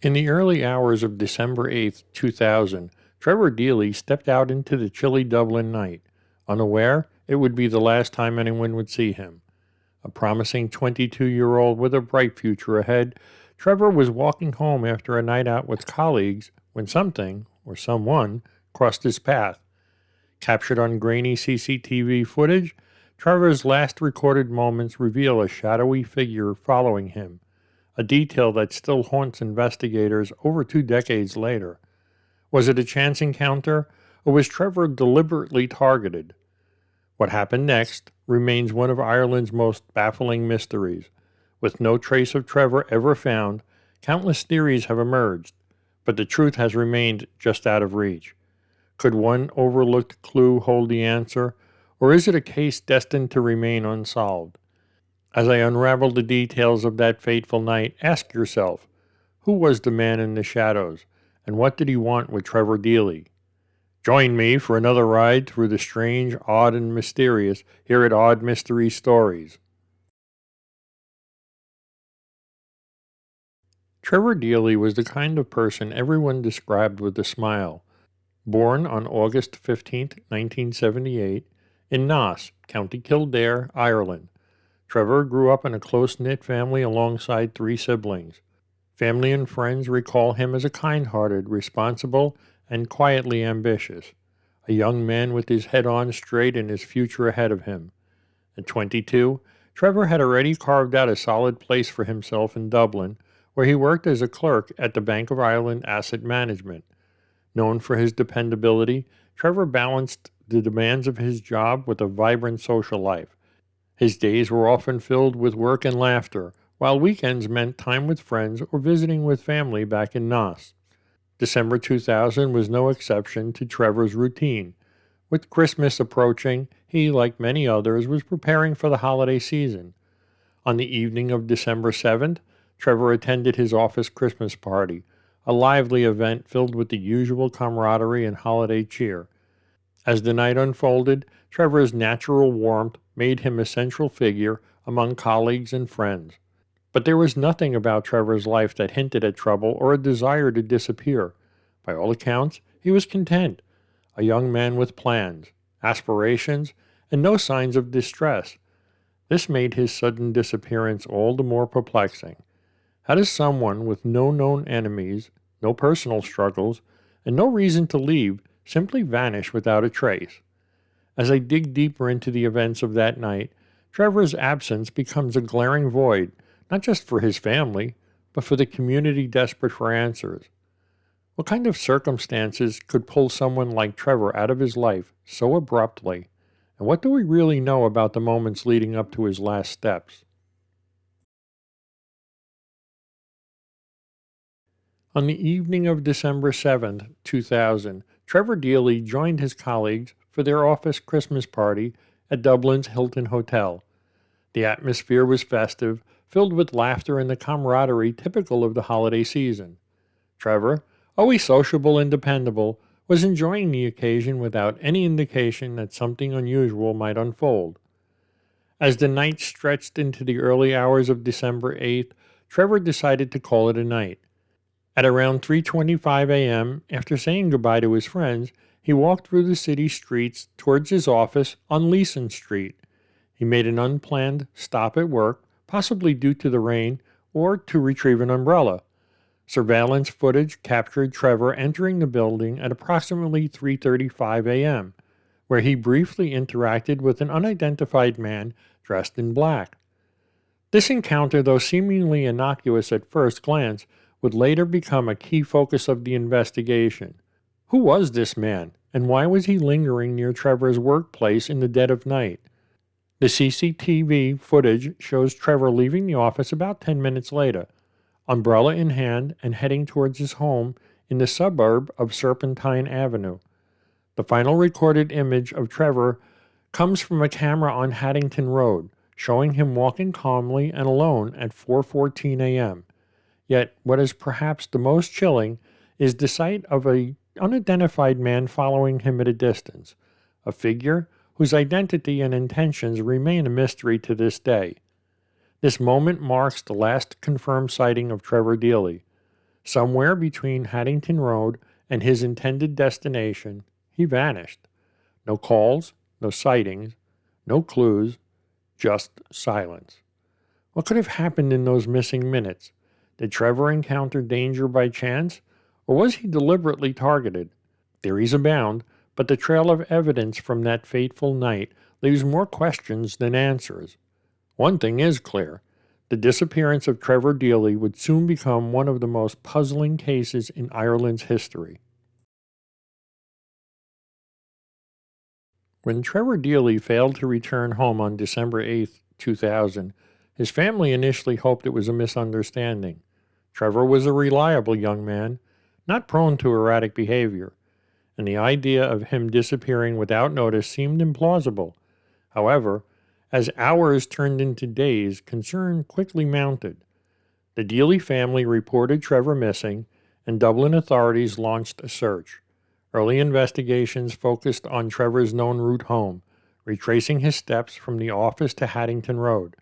In the early hours of December 8, 2000, Trevor Deely stepped out into the chilly Dublin night, unaware it would be the last time anyone would see him. A promising 22-year-old with a bright future ahead, Trevor was walking home after a night out with colleagues when something, or someone, crossed his path. Captured on grainy CCTV footage, Trevor's last recorded moments reveal a shadowy figure following him, a detail that still haunts investigators over 2 decades later. Was it a chance encounter, or was Trevor deliberately targeted? What happened next remains one of Ireland's most baffling mysteries. With no trace of Trevor ever found, countless theories have emerged, but the truth has remained just out of reach. Could one overlooked clue hold the answer, or is it a case destined to remain unsolved? As I unravel the details of that fateful night, ask yourself, who was the man in the shadows, and what did he want with Trevor Deely? Join me for another ride through the strange, odd, and mysterious here at Odd Mystery Stories. Trevor Deely was the kind of person everyone described with a smile. Born on August 15, 1978, in Naas, County Kildare, Ireland, Trevor grew up in a close-knit family alongside 3 siblings. Family and friends recall him as a kind-hearted, responsible, and quietly ambitious, a young man with his head on straight and his future ahead of him. At 22, Trevor had already carved out a solid place for himself in Dublin, where he worked as a clerk at the Bank of Ireland Asset Management. Known for his dependability, Trevor balanced the demands of his job with a vibrant social life. His days were often filled with work and laughter, while weekends meant time with friends or visiting with family back in Naas. December 2000 was no exception to Trevor's routine. With Christmas approaching, he, like many others, was preparing for the holiday season. On the evening of December 7th, Trevor attended his office Christmas party, a lively event filled with the usual camaraderie and holiday cheer. As the night unfolded, Trevor's natural warmth made him a central figure among colleagues and friends. But there was nothing about Trevor's life that hinted at trouble or a desire to disappear. By all accounts, he was content, a young man with plans, aspirations, and no signs of distress. This made his sudden disappearance all the more perplexing. How does someone with no known enemies, no personal struggles, and no reason to leave simply vanish without a trace? As I dig deeper into the events of that night, Trevor's absence becomes a glaring void, not just for his family, but for the community desperate for answers. What kind of circumstances could pull someone like Trevor out of his life so abruptly? And what do we really know about the moments leading up to his last steps? On the evening of December 7th, 2000, Trevor Deely joined his colleagues for their office Christmas party at Dublin's Hilton Hotel. The atmosphere was festive, filled with laughter and the camaraderie typical of the holiday season. Trevor, always sociable and dependable, was enjoying the occasion without any indication that something unusual might unfold. As the night stretched into the early hours of December 8th, Trevor decided to call it a night. At around 3:25 a.m., after saying goodbye to his friends, he walked through the city streets towards his office on Leeson Street. He made an unplanned stop at work, possibly due to the rain or to retrieve an umbrella. Surveillance footage captured Trevor entering the building at approximately 3:35 a.m., where he briefly interacted with an unidentified man dressed in black. This encounter, though seemingly innocuous at first glance, would later become a key focus of the investigation. Who was this man, and why was he lingering near Trevor's workplace in the dead of night? The CCTV footage shows Trevor leaving the office about 10 minutes later, umbrella in hand and heading towards his home in the suburb of Serpentine Avenue. The final recorded image of Trevor comes from a camera on Haddington Road, showing him walking calmly and alone at 4:14 a.m. Yet what is perhaps the most chilling is the sight of an unidentified man following him at a distance, a figure whose identity and intentions remain a mystery to this day. This moment marks the last confirmed sighting of Trevor Deely. Somewhere between Haddington Road and his intended destination, he vanished. No calls, no sightings, no clues, just silence. What could have happened in those missing minutes? Did Trevor encounter danger by chance, or was he deliberately targeted? Theories abound, but the trail of evidence from that fateful night leaves more questions than answers. One thing is clear. The disappearance of Trevor Deely would soon become one of the most puzzling cases in Ireland's history. When Trevor Deely failed to return home on December 8, 2000, his family initially hoped it was a misunderstanding. Trevor was a reliable young man, not prone to erratic behavior, and the idea of him disappearing without notice seemed implausible. However, as hours turned into days, concern quickly mounted. The Deely family reported Trevor missing, and Dublin authorities launched a search. Early investigations focused on Trevor's known route home, retracing his steps from the office to Haddington Road.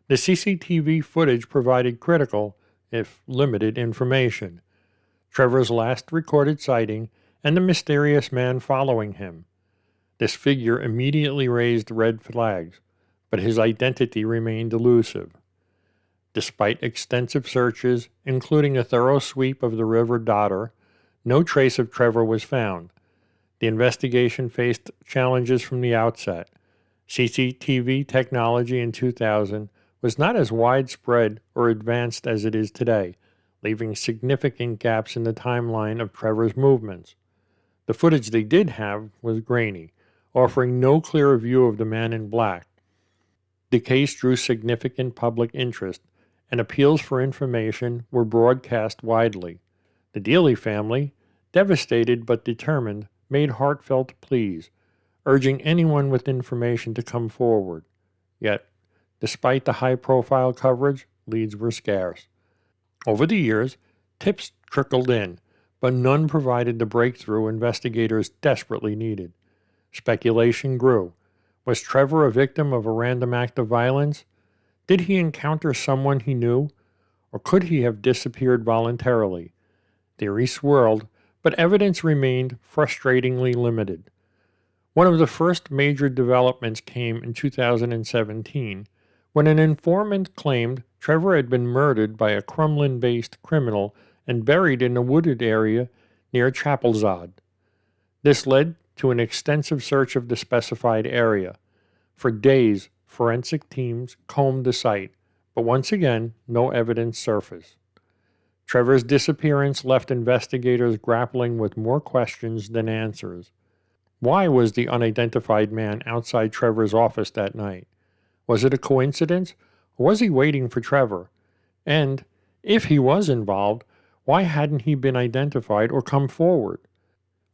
The CCTV footage provided critical, if limited, information. Trevor's last recorded sighting and the mysterious man following him. This figure immediately raised red flags, but his identity remained elusive. Despite extensive searches, including a thorough sweep of the River Dodder, no trace of Trevor was found. The investigation faced challenges from the outset. CCTV technology in 2000 was not as widespread or advanced as it is today, leaving significant gaps in the timeline of Trevor's movements. The footage they did have was grainy, offering no clear view of the man in black. The case drew significant public interest, and appeals for information were broadcast widely. The Deely family, devastated but determined, made heartfelt pleas, urging anyone with information to come forward. Yet, despite the high-profile coverage, leads were scarce. Over the years, tips trickled in, but none provided the breakthrough investigators desperately needed. Speculation grew. Was Trevor a victim of a random act of violence? Did he encounter someone he knew? Or could he have disappeared voluntarily? Theories swirled, but evidence remained frustratingly limited. One of the first major developments came in 2017, when an informant claimed Trevor had been murdered by a Crumlin-based criminal and buried in a wooded area near Chapelzod. This led to an extensive search of the specified area. For days, forensic teams combed the site, but once again, no evidence surfaced. Trevor's disappearance left investigators grappling with more questions than answers. Why was the unidentified man outside Trevor's office that night? Was it a coincidence, or was he waiting for Trevor? And, if he was involved, why hadn't he been identified or come forward?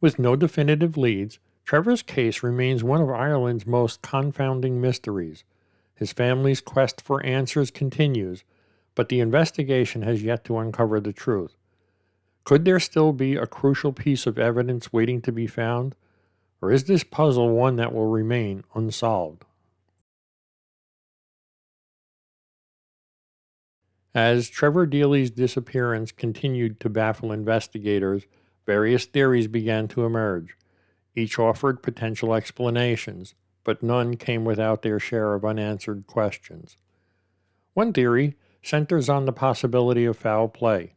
With no definitive leads, Trevor's case remains one of Ireland's most confounding mysteries. His family's quest for answers continues, but the investigation has yet to uncover the truth. Could there still be a crucial piece of evidence waiting to be found? Or is this puzzle one that will remain unsolved? As Trevor Deely's disappearance continued to baffle investigators, various theories began to emerge. Each offered potential explanations, but none came without their share of unanswered questions. One theory centers on the possibility of foul play.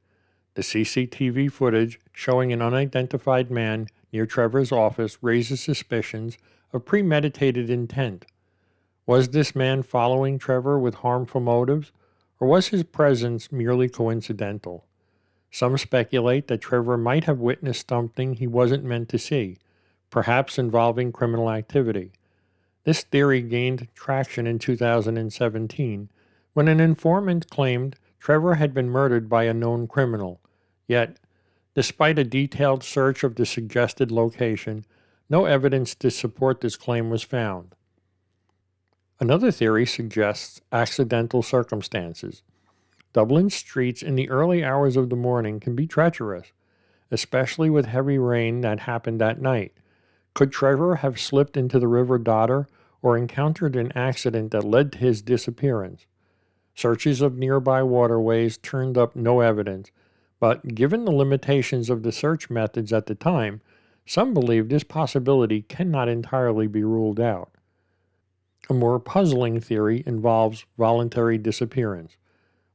The CCTV footage showing an unidentified man near Trevor's office raises suspicions of premeditated intent. Was this man following Trevor with harmful motives, or was his presence merely coincidental? Some speculate that Trevor might have witnessed something he wasn't meant to see, perhaps involving criminal activity. This theory gained traction in 2017 when an informant claimed Trevor had been murdered by a known criminal. Yet, despite a detailed search of the suggested location, no evidence to support this claim was found. Another theory suggests accidental circumstances. Dublin streets in the early hours of the morning can be treacherous, especially with heavy rain that happened that night. Could Trevor have slipped into the River Dodder or encountered an accident that led to his disappearance? Searches of nearby waterways turned up no evidence, But given the limitations of the search methods at the time, some believe this possibility cannot entirely be ruled out. A more puzzling theory involves voluntary disappearance.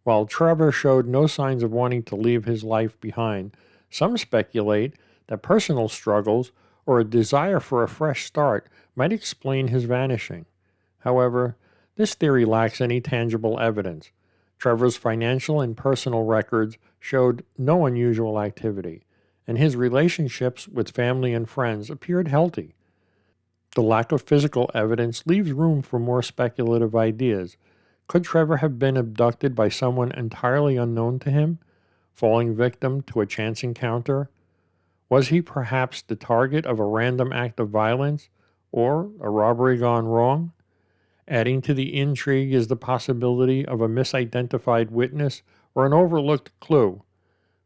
While Trevor showed no signs of wanting to leave his life behind, some speculate that personal struggles or a desire for a fresh start might explain his vanishing. However, this theory lacks any tangible evidence. Trevor's financial and personal records showed no unusual activity, and his relationships with family and friends appeared healthy. The lack of physical evidence leaves room for more speculative ideas. Could Trevor have been abducted by someone entirely unknown to him, falling victim to a chance encounter? Was he perhaps the target of a random act of violence or a robbery gone wrong? Adding to the intrigue is the possibility of a misidentified witness or an overlooked clue.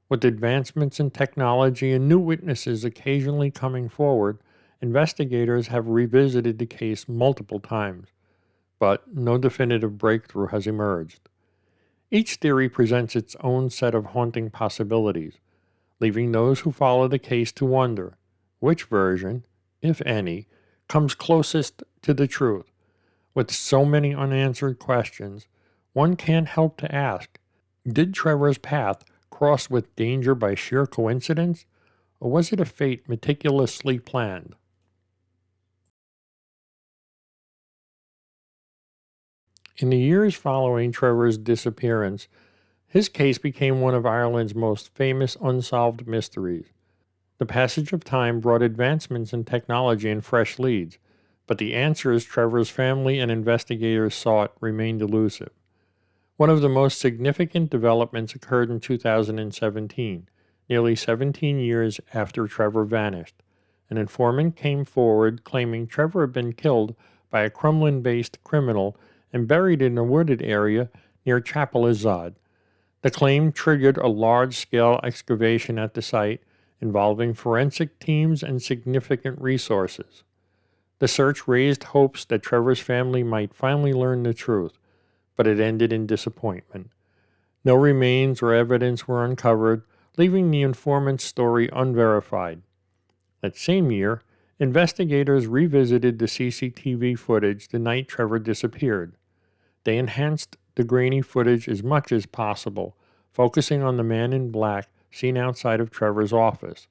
With advancements in technology and new witnesses occasionally coming forward, investigators have revisited the case multiple times, but no definitive breakthrough has emerged. Each theory presents its own set of haunting possibilities, leaving those who follow the case to wonder which version, if any, comes closest to the truth. With so many unanswered questions, one can't help to ask, did Trevor's path cross with danger by sheer coincidence, or was it a fate meticulously planned? In the years following Trevor's disappearance, his case became one of Ireland's most famous unsolved mysteries. The passage of time brought advancements in technology and fresh leads, but the answers Trevor's family and investigators sought remained elusive. One of the most significant developments occurred in 2017, nearly 17 years after Trevor vanished. An informant came forward claiming Trevor had been killed by a Crumlin-based criminal and buried in a wooded area near Chapel Azad. The claim triggered a large-scale excavation at the site involving forensic teams and significant resources. The search raised hopes that Trevor's family might finally learn the truth, but it ended in disappointment. No remains or evidence were uncovered, leaving the informant's story unverified. That same year, investigators revisited the CCTV footage the night Trevor disappeared. They enhanced the grainy footage as much as possible, focusing on the man in black seen outside of Trevor's office.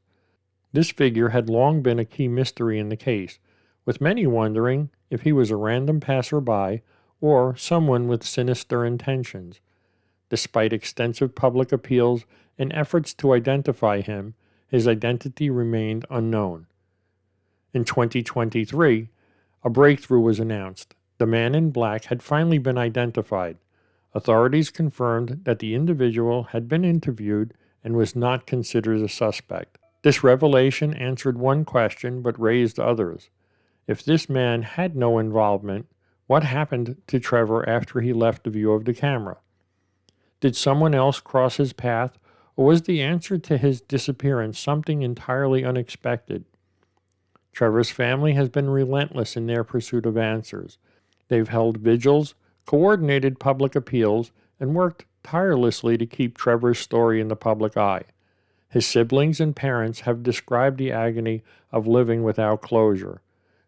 This figure had long been a key mystery in the case, with many wondering if he was a random passerby or someone with sinister intentions. Despite extensive public appeals and efforts to identify him, his identity remained unknown. In 2023, a breakthrough was announced. The man in black had finally been identified. Authorities confirmed that the individual had been interviewed and was not considered a suspect. This revelation answered one question but raised others. If this man had no involvement, what happened to Trevor after he left the view of the camera? Did someone else cross his path, or was the answer to his disappearance something entirely unexpected? Trevor's family has been relentless in their pursuit of answers. They've held vigils, coordinated public appeals, and worked tirelessly to keep Trevor's story in the public eye. His siblings and parents have described the agony of living without closure,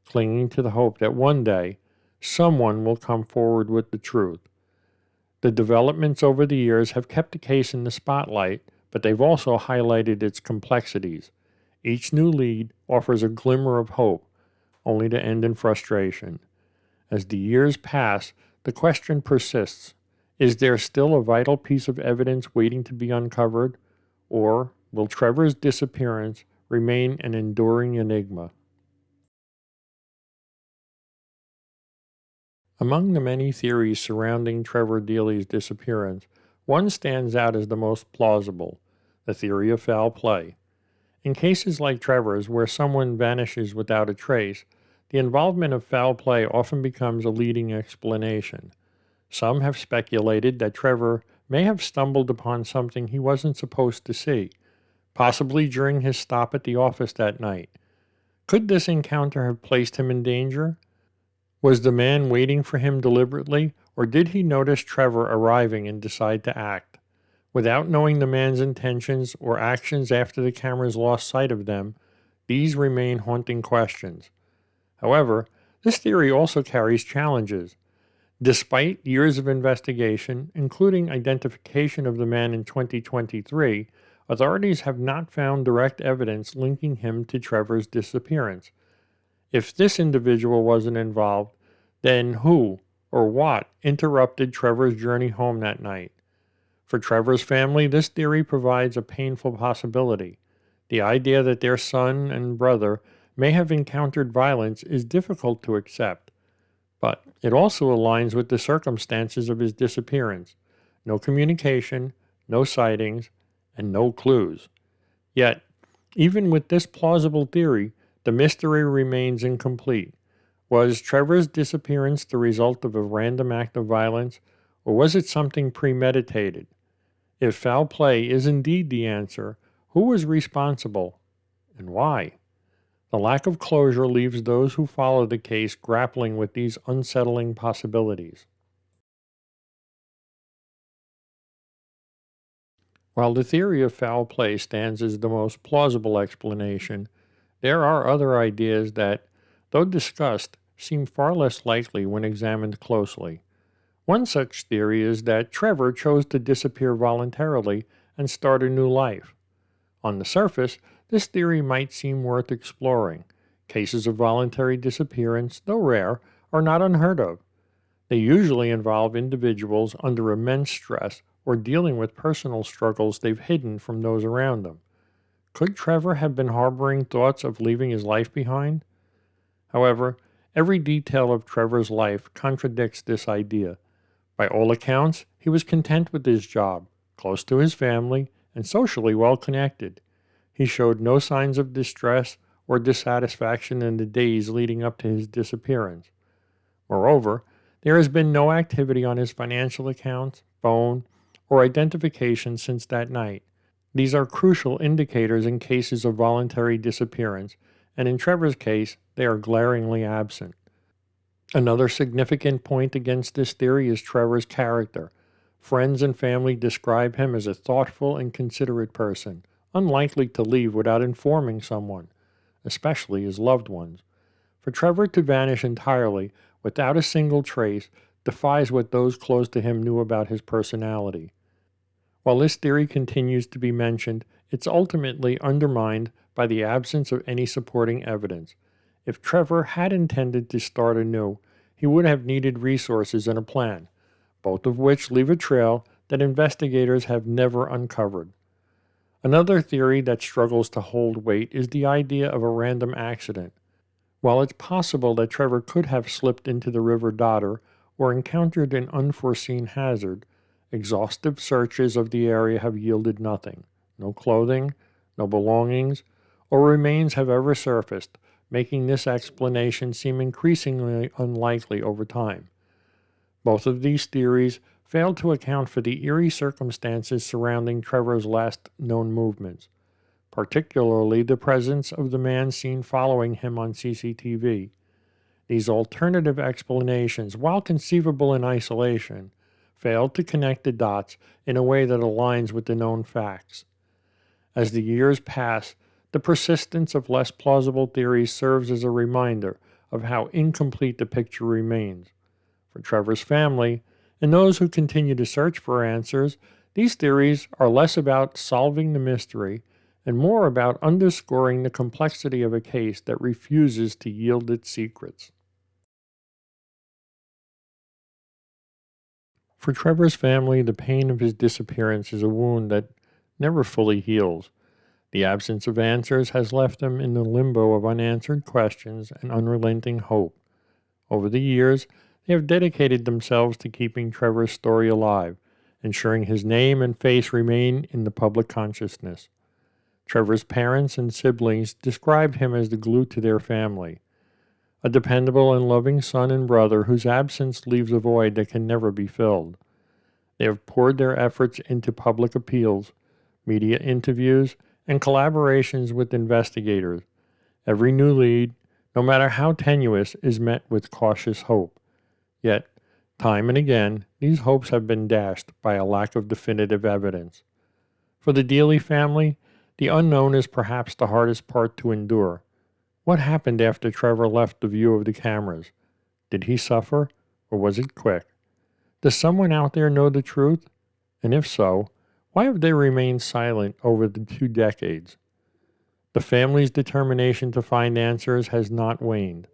clinging to the hope that one day someone will come forward with the truth. The developments over the years have kept the case in the spotlight, but they've also highlighted its complexities. Each new lead offers a glimmer of hope, only to end in frustration. As the years pass, the question persists. Is there still a vital piece of evidence waiting to be uncovered? Or will Trevor's disappearance remain an enduring enigma? Among the many theories surrounding Trevor Deely's disappearance, one stands out as the most plausible: the theory of foul play. In cases like Trevor's, where someone vanishes without a trace, the involvement of foul play often becomes a leading explanation. Some have speculated that Trevor may have stumbled upon something he wasn't supposed to see, possibly during his stop at the office that night. Could this encounter have placed him in danger? Was the man waiting for him deliberately, or did he notice Trevor arriving and decide to act? Without knowing the man's intentions or actions after the cameras lost sight of them, these remain haunting questions. However, this theory also carries challenges. Despite years of investigation, including identification of the man in 2023, authorities have not found direct evidence linking him to Trevor's disappearance. If this individual wasn't involved, then who or what interrupted Trevor's journey home that night? For Trevor's family, this theory provides a painful possibility. The idea that their son and brother may have encountered violence is difficult to accept, but it also aligns with the circumstances of his disappearance. No communication, no sightings, and no clues. Yet, even with this plausible theory, the mystery remains incomplete. Was Trevor's disappearance the result of a random act of violence, or was it something premeditated? If foul play is indeed the answer, who was responsible and why? The lack of closure leaves those who follow the case grappling with these unsettling possibilities. While the theory of foul play stands as the most plausible explanation, there are other ideas that, though discussed, seem far less likely when examined closely. One such theory is that Trevor chose to disappear voluntarily and start a new life. On the surface, this theory might seem worth exploring. Cases of voluntary disappearance, though rare, are not unheard of. They usually involve individuals under immense stress or dealing with personal struggles they've hidden from those around them. Could Trevor have been harboring thoughts of leaving his life behind? However, every detail of Trevor's life contradicts this idea. By all accounts, he was content with his job, close to his family, and socially well connected. He showed no signs of distress or dissatisfaction in the days leading up to his disappearance. Moreover, there has been no activity on his financial accounts, phone, or identification since that night. These are crucial indicators in cases of voluntary disappearance, and in Trevor's case, they are glaringly absent. Another significant point against this theory is Trevor's character. Friends and family describe him as a thoughtful and considerate person, unlikely to leave without informing someone, especially his loved ones. For Trevor to vanish entirely, without a single trace, defies what those close to him knew about his personality. While this theory continues to be mentioned, it's ultimately undermined by the absence of any supporting evidence. If Trevor had intended to start anew, he would have needed resources and a plan, both of which leave a trail that investigators have never uncovered. Another theory that struggles to hold weight is the idea of a random accident. While it's possible that Trevor could have slipped into the River Dodder or encountered an unforeseen hazard, exhaustive searches of the area have yielded nothing. No clothing, no belongings, or remains have ever surfaced, making this explanation seem increasingly unlikely over time. Both of these theories fail to account for the eerie circumstances surrounding Trevor's last known movements, particularly the presence of the man seen following him on CCTV. These alternative explanations, while conceivable in isolation, fail to connect the dots in a way that aligns with the known facts. As the years pass, the persistence of less plausible theories serves as a reminder of how incomplete the picture remains. For Trevor's family, and those who continue to search for answers, these theories are less about solving the mystery and more about underscoring the complexity of a case that refuses to yield its secrets. For Trevor's family, the pain of his disappearance is a wound that never fully heals. The absence of answers has left them in the limbo of unanswered questions and unrelenting hope. Over the years, they have dedicated themselves to keeping Trevor's story alive, ensuring his name and face remain in the public consciousness. Trevor's parents and siblings described him as the glue to their family, a dependable and loving son and brother whose absence leaves a void that can never be filled. They have poured their efforts into public appeals, media interviews, and collaborations with investigators. Every new lead, no matter how tenuous, is met with cautious hope. Yet, time and again, these hopes have been dashed by a lack of definitive evidence. For the Deely family, the unknown is perhaps the hardest part to endure. What happened after Trevor left the view of the cameras? Did he suffer, or was it quick? Does someone out there know the truth? And if so, why have they remained silent over the 2 decades? The family's determination to find answers has not waned.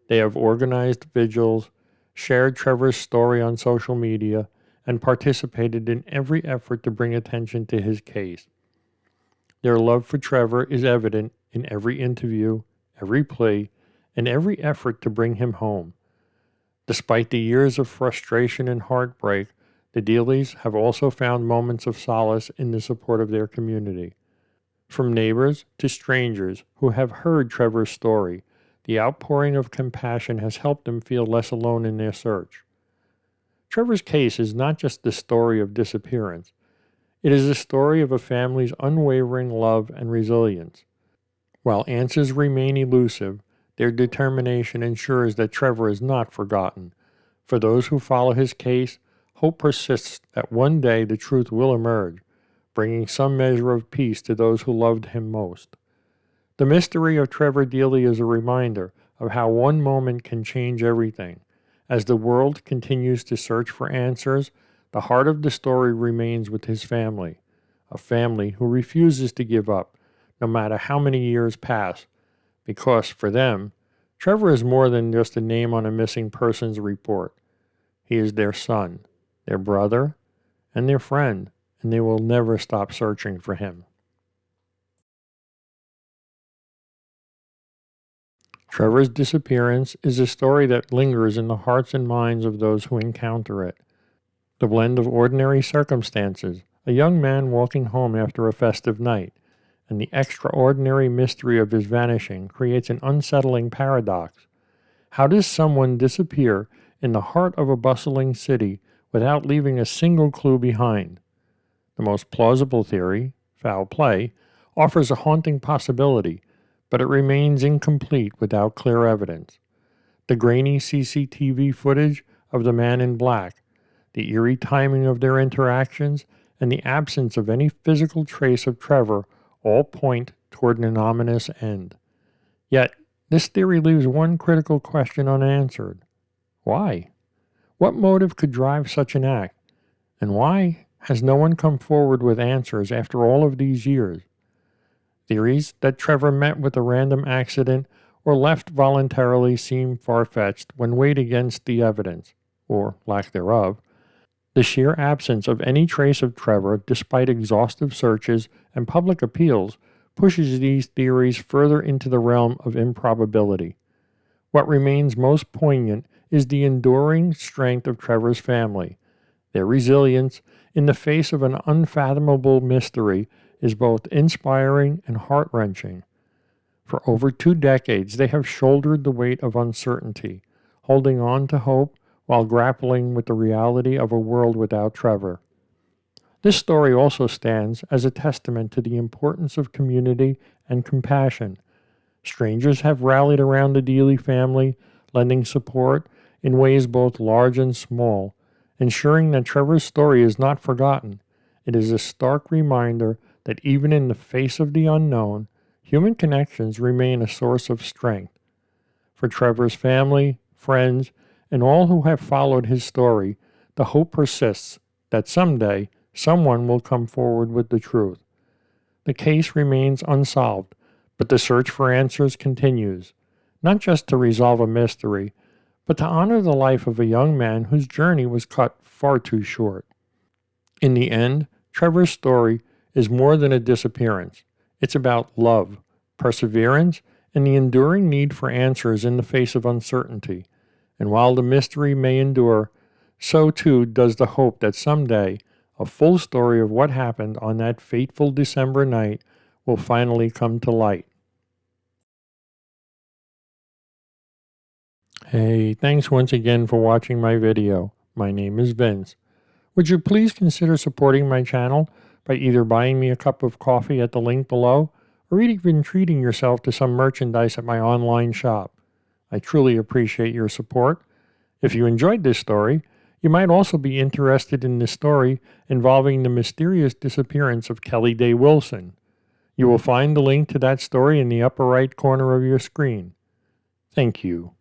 They have organized vigils, shared Trevor's story on social media, and participated in every effort to bring attention to his case. Their love for Trevor is evident in every interview, every plea, and every effort to bring him home. Despite the years of frustration and heartbreak, the Deelys have also found moments of solace in the support of their community. From neighbors to strangers who have heard Trevor's story, the outpouring of compassion has helped them feel less alone in their search. Trevor's case is not just the story of disappearance. It is the story of a family's unwavering love and resilience. While answers remain elusive, their determination ensures that Trevor is not forgotten. For those who follow his case, hope persists that one day the truth will emerge, bringing some measure of peace to those who loved him most. The mystery of Trevor Deely is a reminder of how one moment can change everything. As the world continues to search for answers, the heart of the story remains with his family, a family who refuses to give up, no matter how many years pass, because for them, Trevor is more than just a name on a missing persons report. He is their son, their brother, and their friend, and they will never stop searching for him. Trevor's disappearance is a story that lingers in the hearts and minds of those who encounter it. The blend of ordinary circumstances, a young man walking home after a festive night, and the extraordinary mystery of his vanishing creates an unsettling paradox. How does someone disappear in the heart of a bustling city without leaving a single clue behind? The most plausible theory, foul play, offers a haunting possibility, but it remains incomplete without clear evidence. The grainy CCTV footage of the man in black, the eerie timing of their interactions, and the absence of any physical trace of Trevor all point toward an ominous end. Yet, this theory leaves one critical question unanswered. Why? What motive could drive such an act? And why has no one come forward with answers after all of these years? Theories that Trevor met with a random accident or left voluntarily seem far-fetched when weighed against the evidence, or lack thereof. The sheer absence of any trace of Trevor, despite exhaustive searches and public appeals, pushes these theories further into the realm of improbability. What remains most poignant is the enduring strength of Trevor's family. Their resilience, in the face of an unfathomable mystery, is both inspiring and heart-wrenching. For over 2 decades, they have shouldered the weight of uncertainty, holding on to hope while grappling with the reality of a world without Trevor. This story also stands as a testament to the importance of community and compassion. Strangers have rallied around the Deely family, lending support in ways both large and small, ensuring that Trevor's story is not forgotten. It is a stark reminder that even in the face of the unknown, human connections remain a source of strength. For Trevor's family, friends, and all who have followed his story, the hope persists that someday someone will come forward with the truth. The case remains unsolved, but the search for answers continues, not just to resolve a mystery, but to honor the life of a young man whose journey was cut far too short. In the end, Trevor's story is more than a disappearance. It's about love, perseverance, and the enduring need for answers in the face of uncertainty. And while the mystery may endure, so too does the hope that someday a full story of what happened on that fateful December night will finally come to light. Hey, thanks once again for watching my video. My name is Vince. Would you please consider supporting my channel by either buying me a cup of coffee at the link below, or even treating yourself to some merchandise at my online shop. I truly appreciate your support. If you enjoyed this story, You might also be interested in the story involving the mysterious disappearance of Kelly Day Wilson. You will find the link to that story in the upper right corner of your screen. Thank you.